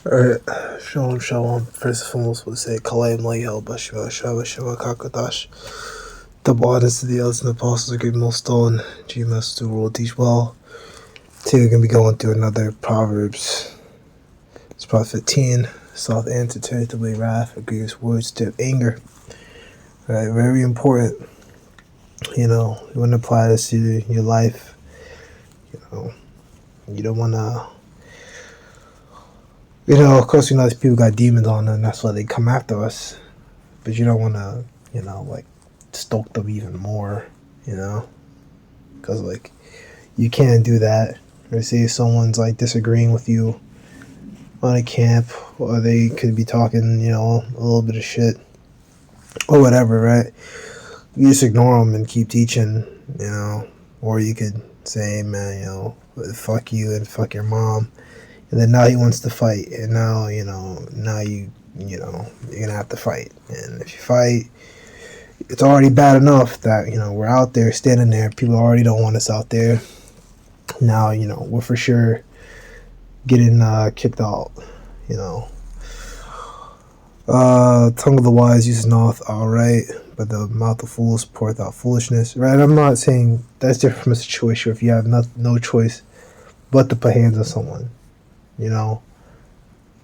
Alright, Shalom Shalom. First and foremost, we'll say Kalayim Layel Bashima Shava Shava Kakadash. Double honors to the elders and apostles, a great millstone. GMS to rule, teach well. Today we're going to be going through another Proverbs. It's Proverbs 15. Soft answer, turn to away wrath, or grievous words to anger. Right, very important. You want to apply this to your life. You don't want to. Of course, these people got demons on them, that's why they come after us. But you don't want to, stoke them even more, because, you can't do that. Or say if someone's, disagreeing with you on a camp, or they could be talking, a little bit of shit, or whatever, right? You just ignore them and keep teaching, or you could say, man, fuck you and fuck your mom. And then now he wants to fight, and now you're gonna have to fight. And if you fight, it's already bad enough that we're out there standing there. People already don't want us out there. Now we're for sure getting kicked out. Tongue of the wise uses knowledge all right, but the mouth of fools poureth out foolishness. Right? I'm not saying that's different from a situation if you have no choice but to put hands on someone.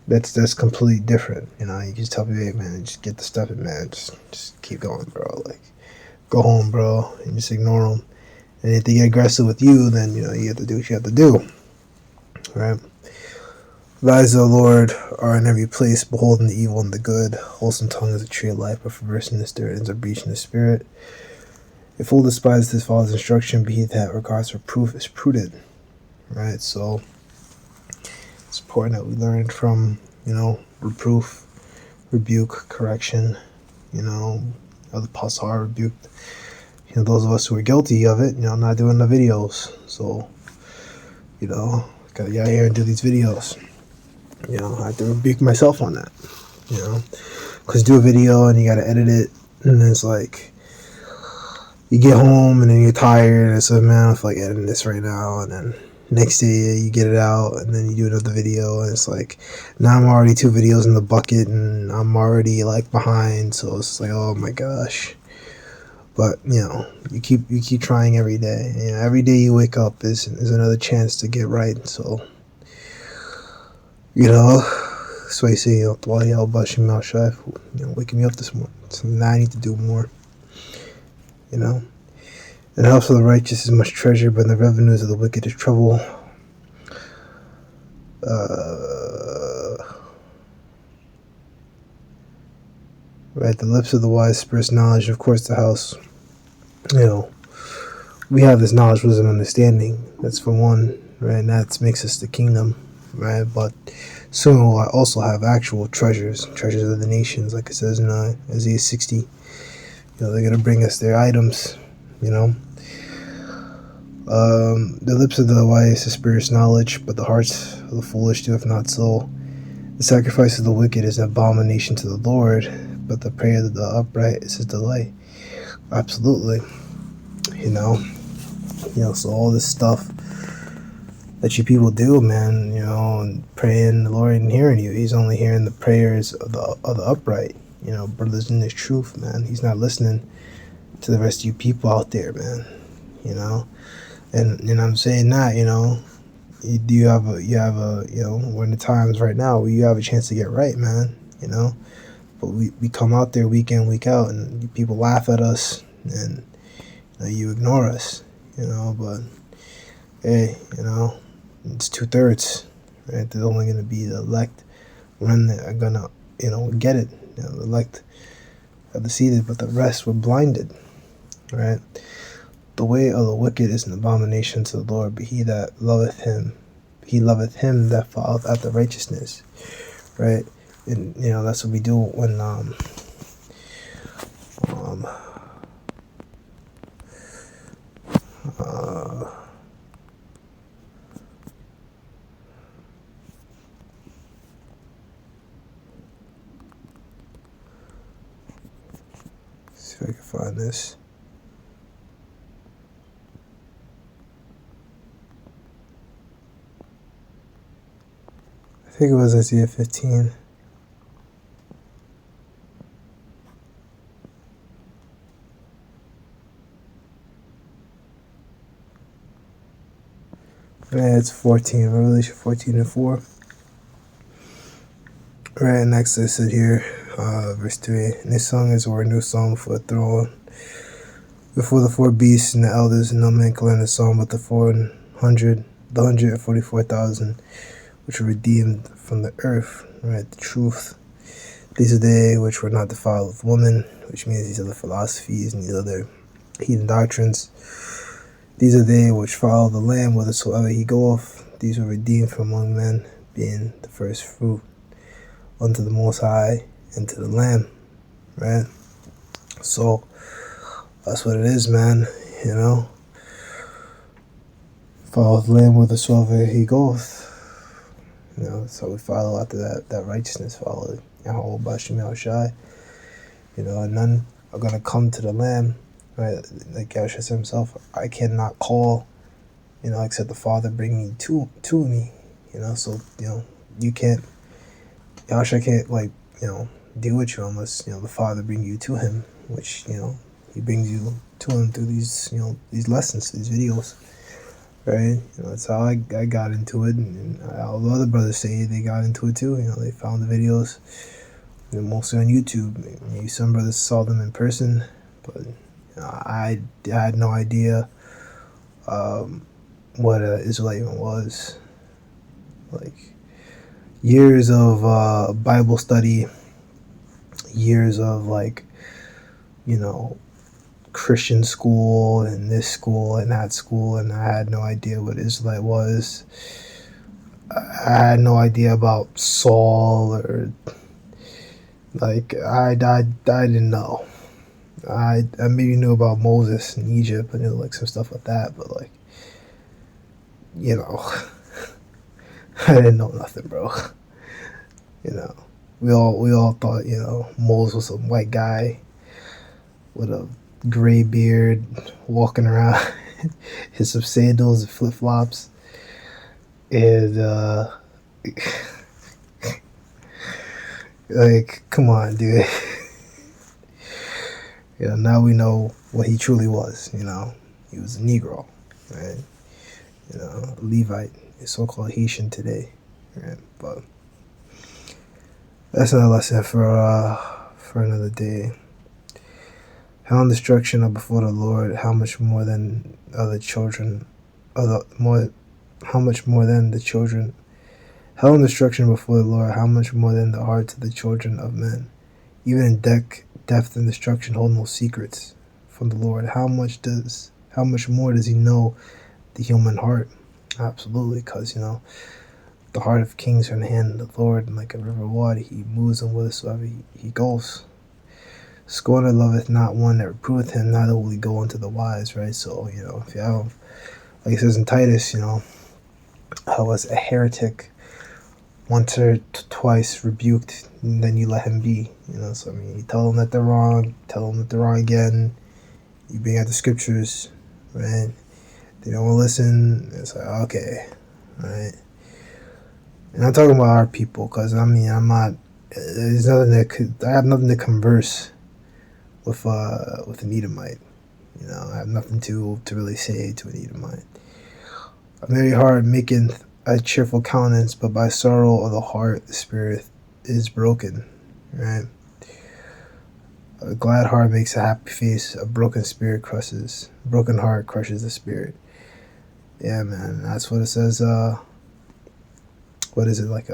That's completely different. You just tell me, hey man, just get the stuff in, man. Just keep going, bro. Go home, bro, and just ignore them. And if they get aggressive with you, then you have to do what you have to do, right? The eyes of the Lord are in every place, beholding the evil and the good. Wholesome tongue is a tree of life, but perverseness there ends a breach in the spirit. A fool despises his father's instruction, but he that regards reproof is prudent, right? So it's important that we learn from, reproof, rebuke, correction. The apostle rebuked, those of us who are guilty of it, not doing the videos. So, gotta get out here and do these videos. I have to rebuke myself on that, because do a video and you gotta edit it, and it's like, you get home and then you're tired, and it's like, man, I feel like editing this right now, and then next day you get it out, and then you do another video, and it's like, now I'm already 2 videos in the bucket, and I'm already behind, so it's like, oh my gosh. But you keep trying every day. Every day you wake up is another chance to get right. So that's why you say, waking me up this morning. So now I need to do more. And the house of the righteous is much treasure, but the revenues of the wicked is trouble. Right, the lips of the wise express knowledge. Of course, the house, we have this knowledge, wisdom, understanding. That's for one, right? And that makes us the kingdom, right? But soon we'll also have actual treasures of the nations, like it says in Isaiah 60. They're gonna bring us their items, The lips of the wise express knowledge, but the hearts of the foolish doeth not so. The sacrifice of the wicked is an abomination to the Lord, but the prayer of the upright is his delight. Absolutely. So all this stuff that you people do, man, and praying the Lord and hearing you. He's only hearing the prayers of the upright, brothers in this truth, man. He's not listening to the rest of you people out there, man. And I'm saying that, we're in the times right now where you have a chance to get right, man, but we come out there week in, week out, and people laugh at us, and you ignore us, but hey, it's 2/3, right? There's only going to be the elect remnant are going to, get it. The elect are deceived, but the rest were blinded, right? The way of the wicked is an abomination to the Lord, but he loveth him that followeth after righteousness, right? And, that's what we do when, see if I can find this. I think it was Isaiah 15. Yeah, it's 14. Revelation 14 and 4. Right, next I said here, verse 3. And they sung as it were a new song for a throne before the four beasts and the elders, and no man can learn the song but the 144,000 which were redeemed from the earth. Right, the truth. These are they which were not defiled with woman, which means these other philosophies and these other heathen doctrines. These are they which follow the Lamb whithersoever he goeth. These were redeemed from among men, being the first fruit unto the Most High and to the Lamb. Right? So that's what it is, man. You know? Follow the Lamb whithersoever he goeth. You know, so we follow after that righteousness, follow Yahweh Bashim Yahushai. You know, and none are going to come to the Lamb, right? Like Yahushua said himself, I cannot call, you know, except the Father bring me to me, you know, so, you know, you can't, Yahushua can't, like, you know, deal with you unless, you know, the Father bring you to him, which, you know, he brings you to him through these, you know, these lessons, these videos, right? You know, that's how I got into it, and all the other brothers say they got into it too, you know, they found the videos, mostly on YouTube. Maybe some brothers saw them in person, but you know, I had no idea what an Israelite even was. Like years of Bible study, years of like, you know, Christian school and this school and that school, and I had no idea what Israelite was. I had no idea about Saul or like I didn't know. I maybe knew about Moses in Egypt and like some stuff like that, but like, you know, I didn't know nothing, bro. You know, we all thought, you know, Moses was some white guy with a gray beard walking around in some sandals and flip flops, and like, come on, dude. You know, now we know what he truly was. You know, he was a Negro, right? You know, a Levite, a so-called Haitian today, right? But that's another lesson for another day. Hell and destruction are before the Lord. How much more than other children? How much more than the children? Hell and destruction before the Lord. How much more than the hearts of the children of men? Even in death and destruction hold no secrets from the Lord. How much more does he know the human heart? Absolutely, because, you know, the heart of kings are in the hand of the Lord, and like a river of water, he moves them whithersoever he goes. Scorner loveth not one that reproveth him, neither will he go unto the wise, right? So, you know, if you have, like it says in Titus, you know, I was a heretic once or twice rebuked, and then you let him be, you know. So I mean, you tell them that they're wrong, tell them that they're wrong again, you bring out the scriptures, right? They don't want to listen, it's like, okay, right? And I'm talking about our people, because I mean, I'm not, there's nothing I have nothing to converse with an Edomite, you know. I have nothing to really say to an Edomite. A merry heart maketh a cheerful countenance, but by sorrow of the heart the spirit is broken, right? A glad heart makes a happy face, a broken heart crushes the spirit. Yeah, man, that's what it says. What is it, like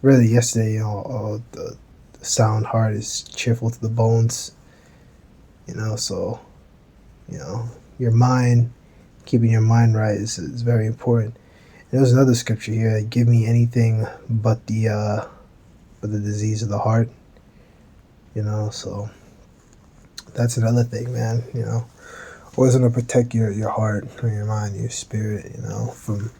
really yesterday, you know, the sound heart is cheerful to the bones, you know. So, you know, your mind, keeping your mind right is very important. And there's another scripture here, give me anything but the disease of the heart, you know. So that's another thing, man, you know. Always want to protect your heart, your mind, your spirit, you know, from,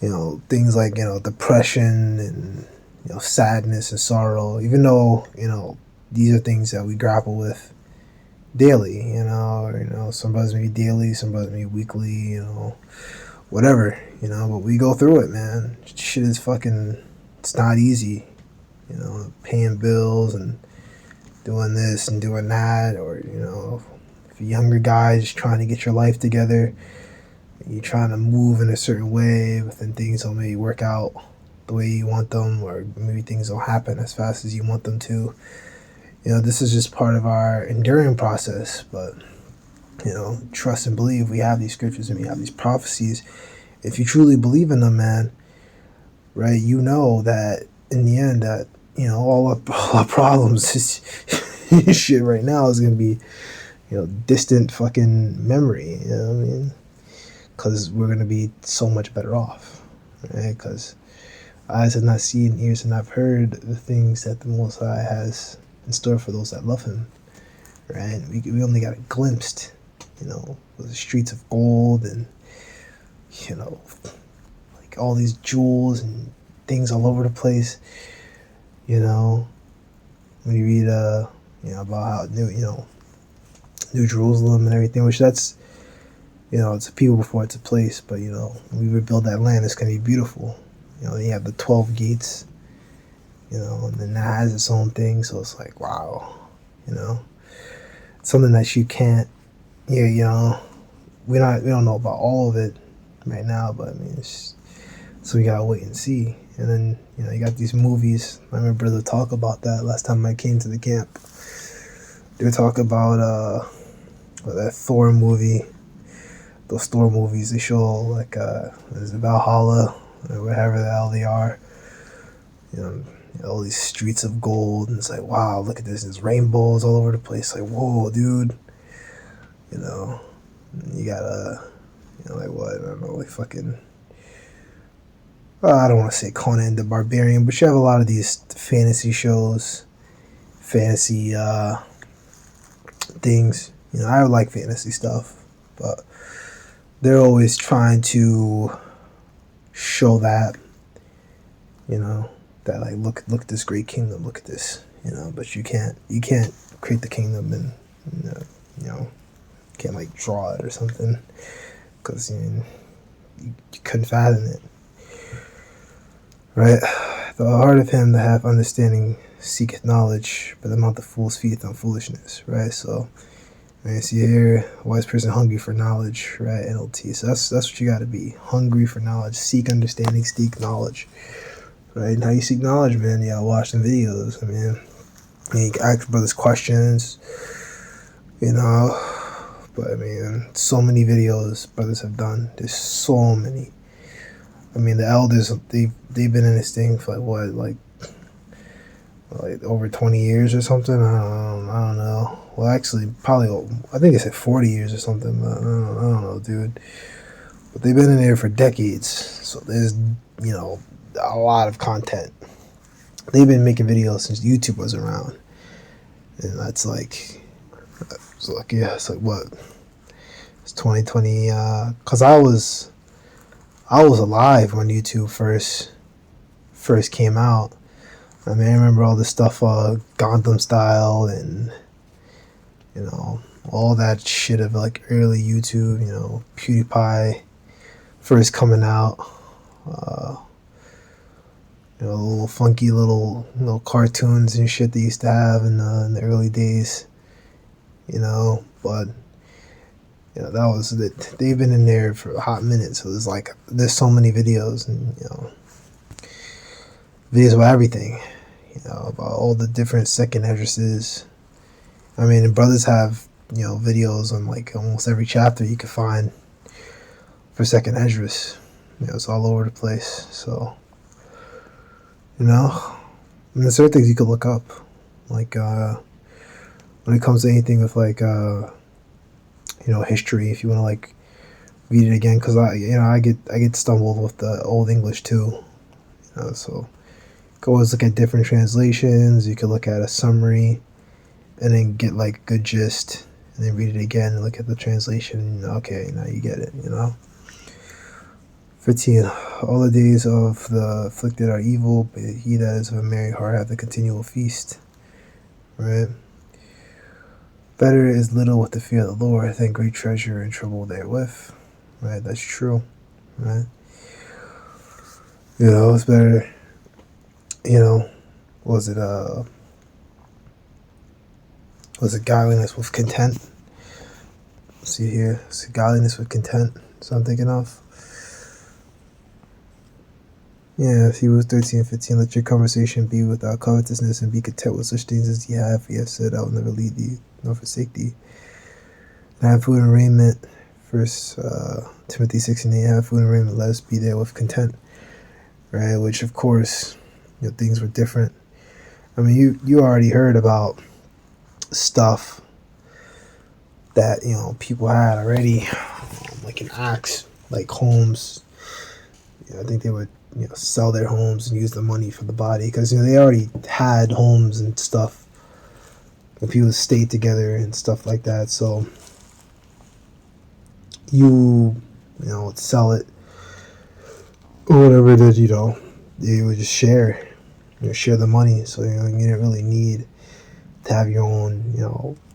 you know, things like, you know, depression and, you know, sadness and sorrow, even though, you know, these are things that we grapple with daily, you know, or, you know, some brothers maybe daily, some brothers maybe weekly, you know, whatever, you know, but we go through it, man. Shit is fucking, it's not easy, paying bills and doing this and doing that, or if a younger guy just trying to get your life together, you're trying to move in a certain way, but then things don't maybe work out the way you want them, or maybe things don't happen as fast as you want them to. This is just part of our enduring process, but trust and believe. We have these scriptures and we have these prophecies. If you truly believe in them, man, right, that in the end that, all our problems is shit right now is going to be, distant fucking memory, you know what I mean? Because we're going to be so much better off, right? Because eyes have not seen, ears have not heard the things that the Most High has in store for those that love Him, right? We only got a glimpse, the streets of gold and, like all these jewels and things all over the place, when you read, about how New Jerusalem and everything, which that's, it's a people before it's a place, but, when we rebuild that land, it's going to be beautiful. You have the 12 gates, and then that has its own thing, so it's like, wow, something that you can't, we don't know about all of it right now, but I mean, so we gotta wait and see. And then, you got these movies. I remember brother talk about that last time I came to the camp. They were talking about that Thor movie, those Thor movies. They show like is it Valhalla or whatever the hell they are. All these streets of gold, and it's like, wow, look at this. There's rainbows all over the place. Like, whoa, dude. You got like what? I don't know, like fucking. I don't want to say Conan the Barbarian, but you have a lot of these fantasy shows, fantasy things. I like fantasy stuff, but they're always trying to show that, that like look at this great kingdom, look at this, but you can't create the kingdom and can't like draw it or something, because you couldn't fathom it. Right? The heart of him that hath understanding seeketh knowledge, but the mouth of fools feedeth on foolishness. Right? So, man, see here, a wise person hungry for knowledge, right? NLT. So that's what you got to be, hungry for knowledge. Seek understanding, seek knowledge. Right? And how you seek knowledge, man? You gotta watch some videos. I mean, you can ask brothers questions, But I mean, so many videos brothers have done. There's so many. I mean, the elders, they've been in this thing for like over 20 years or something. I don't know. Well, actually, probably, I think they said 40 years or something. But I don't know, dude. But they've been in there for decades, so there's a lot of content. They've been making videos since YouTube was around, and that's like, it's like what? It's 2020. Cause I was alive when YouTube first came out. I mean, I remember all this stuff, Gundam style, and all that shit of like early YouTube. PewDiePie first coming out. Little funky little cartoons and shit they used to have in the early days. But that was it. They've been in there for a hot minute, so there's so many videos, and videos about everything, about all the different second addresses. I mean, and brothers have videos on like almost every chapter you can find for second address. It's all over the place. So and there's certain things you could look up, like when it comes to anything with like history, if you want to like read it again, because I get stumbled with the old English too, so you can always look at different translations. You could look at a summary and then get like good gist, and then read it again and look at the translation. Okay, now you get it. 15. All the days of the afflicted are evil, but he that is of a merry heart hath a continual feast. Right? Better is little with the fear of the Lord than great treasure and trouble therewith. Right? That's true. Right? It's better you know, was it godliness with content? Let's see here, it's godliness with content. So I'm thinking of. Yeah, Hebrews 13:15. Let your conversation be without covetousness, and be content with such things as ye have. For ye have said, I will never leave thee nor forsake thee. And have food and raiment. First Timothy 6:8. Have food and raiment. Let us be there with content. Right, which of course, things were different. I mean, you already heard about stuff that people had already, like in Acts, like homes. I think they would sell their homes and use the money for the body, because they already had homes and stuff, and people stayed together and stuff like that. So you would sell it or whatever it is. You would just share the money. So you didn't really need to have your own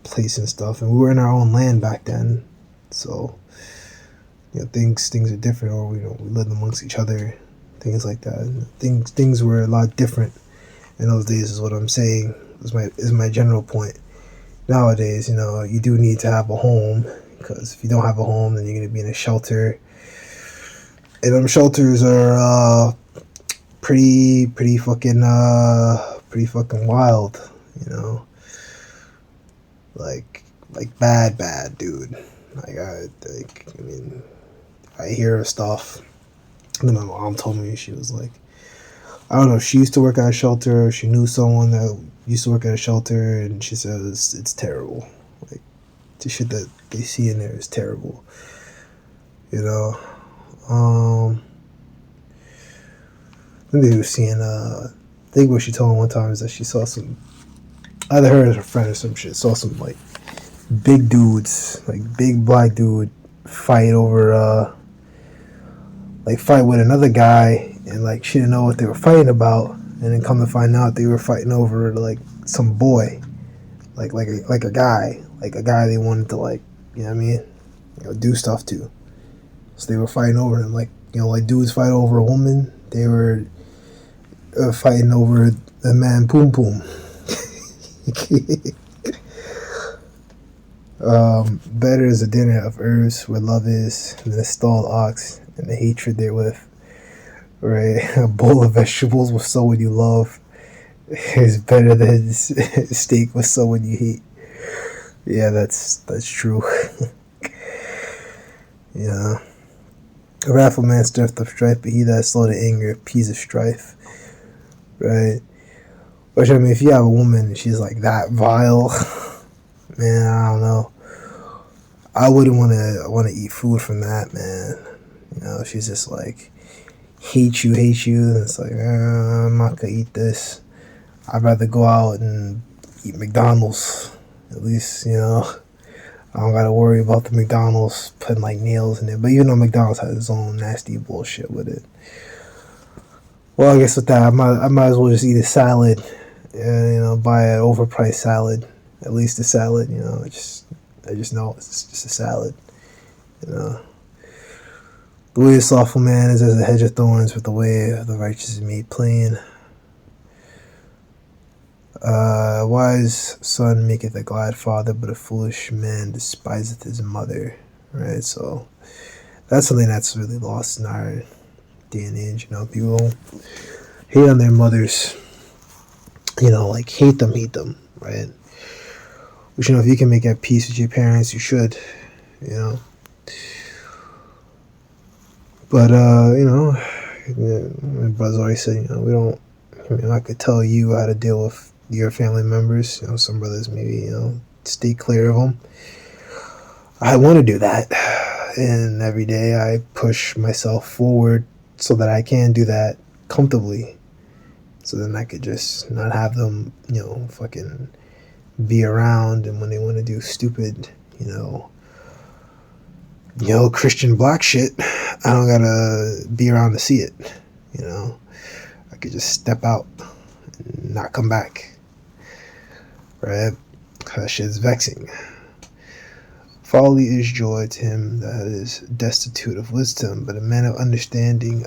place and stuff. And we were in our own land back then, so things are different. Or we lived amongst each other, things like that. Things were a lot different in those days, is what I'm saying. Is my general point. Nowadays, you do need to have a home, because if you don't have a home, then you're going to be in a shelter, and them shelters are pretty fucking wild, like bad, dude. I hear stuff. And then my mom told me, she was like, I don't know, she used to work at a shelter, or she knew someone that used to work at a shelter, and she says it's terrible. Like, the shit that they see in there is terrible. I think they were seeing, I think what she told me one time is that she saw some, either her or her friend or some shit, saw some, like, big dudes, like, big black dude fight over, fight with another guy, and, like, she didn't know what they were fighting about, and then come to find out they were fighting over, like, some boy, like a guy they wanted to, like, you know what I mean, do stuff to. So they were fighting over him, like dudes fight over a woman. They were fighting over the man Poom Poom. Better is a dinner of herbs where love is than a stalled ox and the hatred therewith. Right, a bowl of vegetables with someone you love is better than steak with someone you hate. Yeah, that's true. Yeah. A wrathful man stirreth up strife, but he that is slow to anger appeaseth strife. Right? Which, I mean, if you have a woman and she's like that vile, man, I don't know. I wouldn't want to eat food from that, man. She's just like, hate you, and it's like, I'm not gonna eat this. I'd rather go out and eat McDonald's. At least, I don't gotta worry about the McDonald's putting like nails in it. But McDonald's has its own nasty bullshit with it. Well, I guess with that, I might as well just eat a salad. Buy an overpriced salad. At least a salad. I just know it's just a salad. The way of slothful man is as a hedge of thorns, but the way of the righteous is made plain. A wise son maketh a glad father, but a foolish man despiseth his mother. Right, so that's something that's really lost in our day and age. People hate on their mothers. Like hate them, right? Which if you can make at peace with your parents, you should. But my brother's already said, we don't. I could tell you how to deal with your family members. Some brothers maybe stay clear of them. I want to do that, and every day I push myself forward so that I can do that comfortably. So then I could just not have them, fucking be around, and when they want to do stupid, Christian black shit, I don't gotta be around to see it. I could just step out and not come back. Right? That shit's vexing. Folly is joy to him that is destitute of wisdom, but a man of understanding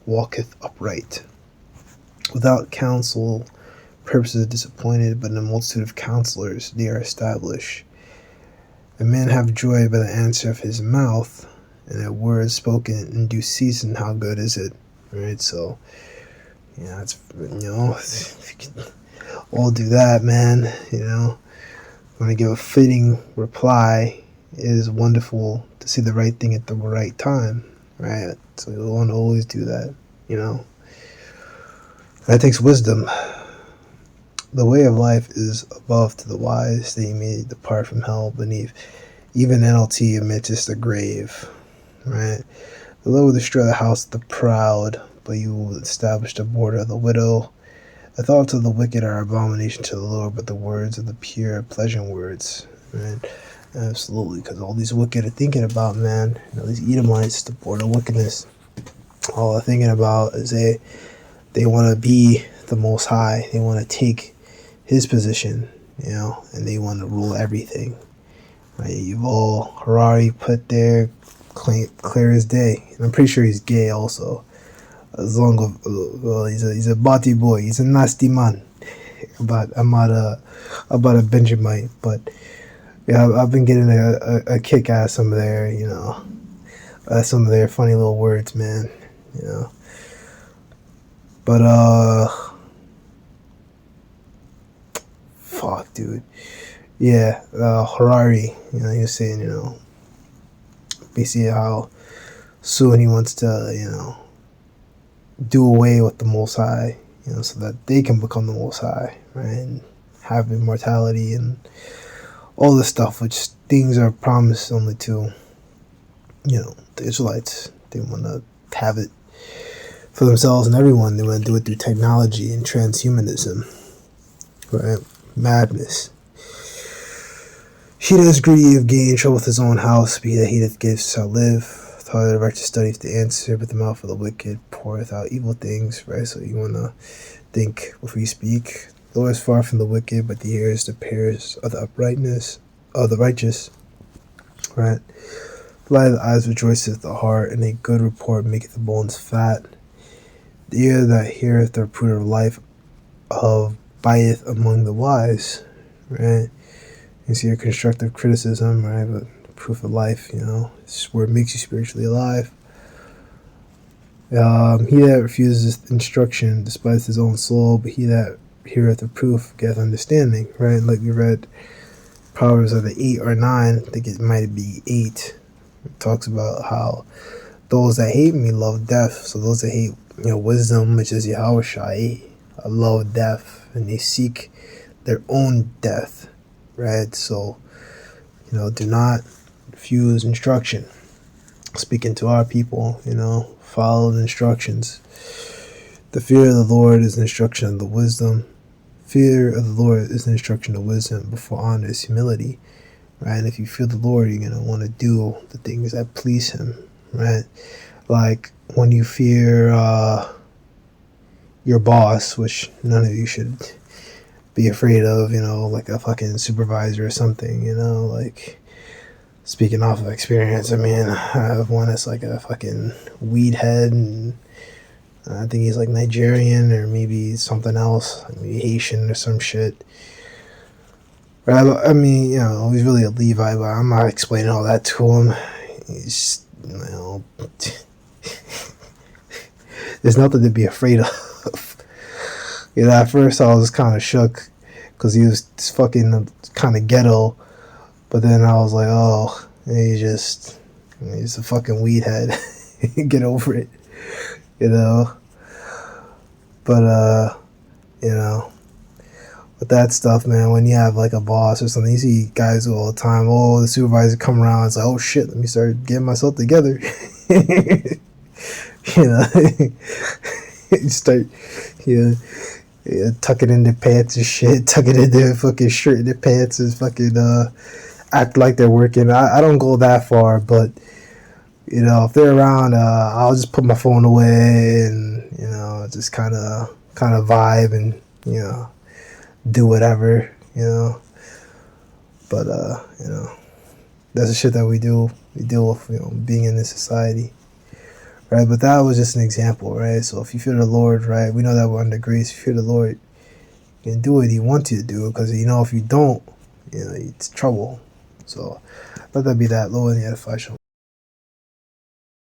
walketh upright. Without counsel, purposes are disappointed, but in a multitude of counselors they are established. A man have joy by the answer of his mouth, and a word spoken in due season, how good is it? Right? So, yeah, it's, if you can all do that, man, want to give a fitting reply, it is wonderful to see the right thing at the right time, right? So we want to always do that. That takes wisdom. The way of life is above to the wise, that you may depart from hell beneath. Even NLT admits the grave, right? The Lord will destroy the house of the proud, but you will establish the border of the widow. The thoughts of the wicked are abomination to the Lord, but the words of the pure are pleasant words, right? Absolutely, because all these wicked are thinking about, man, these Edomites, the border of wickedness, all they're thinking about is they want to be the Most High. They want to take His position, and they want to rule everything. Right? Yuval Harari put there clear as day. And I'm pretty sure he's gay also. As long as he's a body boy, he's a nasty man. But I'm not about a Benjamite, but yeah, I've been getting a kick out of some of their funny little words, man. But fuck, dude. Yeah, Harari, he was saying, basically how soon he wants to, do away with the Most High, so that they can become the Most High, right, and have immortality and all this stuff, which things are promised only to, the Israelites. They want to have it for themselves and everyone. They want to do it through technology and transhumanism, right? Madness. He that is greedy of gain trouble with his own house, but he that hateth gifts shall live. The heart of the righteous studieth the answer, but the mouth of the wicked poureth out evil things, right? So you want to think before you speak. The Lord is far from the wicked, but the ears the prayers of the uprightness of the righteous, right? The light of the eyes rejoiceth the heart, and a good report maketh the bones fat. The ear that heareth the reproof of life abideth among the wise, right? You see your constructive criticism, right? But proof of life, it's where it makes you spiritually alive. He that refuses instruction despises his own soul, but he that heareth reproof getteth understanding, right? Like we read Proverbs either 8 or 9, I think it might be 8. It talks about how those that hate me love death. So those that hate, wisdom, which is Yahushua, love death, and they seek their own death, right? So, do not refuse instruction. Speaking to our people, follow the instructions. The fear of the Lord is the instruction of the wisdom. Fear of the Lord is the instruction of wisdom. Before honor is humility, right? And if you fear the Lord, you're going to want to do the things that please Him, right? Like when you fear your boss, which none of you should be afraid of, like a fucking supervisor or something, like speaking off of experience. I mean, I have one that's like a fucking weed head, and I think he's like Nigerian or maybe something else, maybe Haitian or some shit. I mean, he's really a Levi, but I'm not explaining all that to him. He's, there's nothing to be afraid of. At first I was kind of shook because he was fucking kind of ghetto, but then I was like, oh, he's a fucking weed head. Get over it, But with that stuff, man, when you have like a boss or something, you see guys all the time. Oh, the supervisor come around. It's like, oh shit, let me start getting myself together. You start, tuck it in their pants and shit, tuck it in their fucking shirt in their pants and fucking act like they're working. I don't go that far, but if they're around, I'll just put my phone away and just kind of vibe and do whatever, but that's the shit that we do. We deal with being in this society, right? But that was just an example, right? So if you fear the Lord, right, we know that we're under grace. If you fear the Lord, you can do what He wants you to do, because if you don't, it's trouble. So let that be that. Lord, and the edify.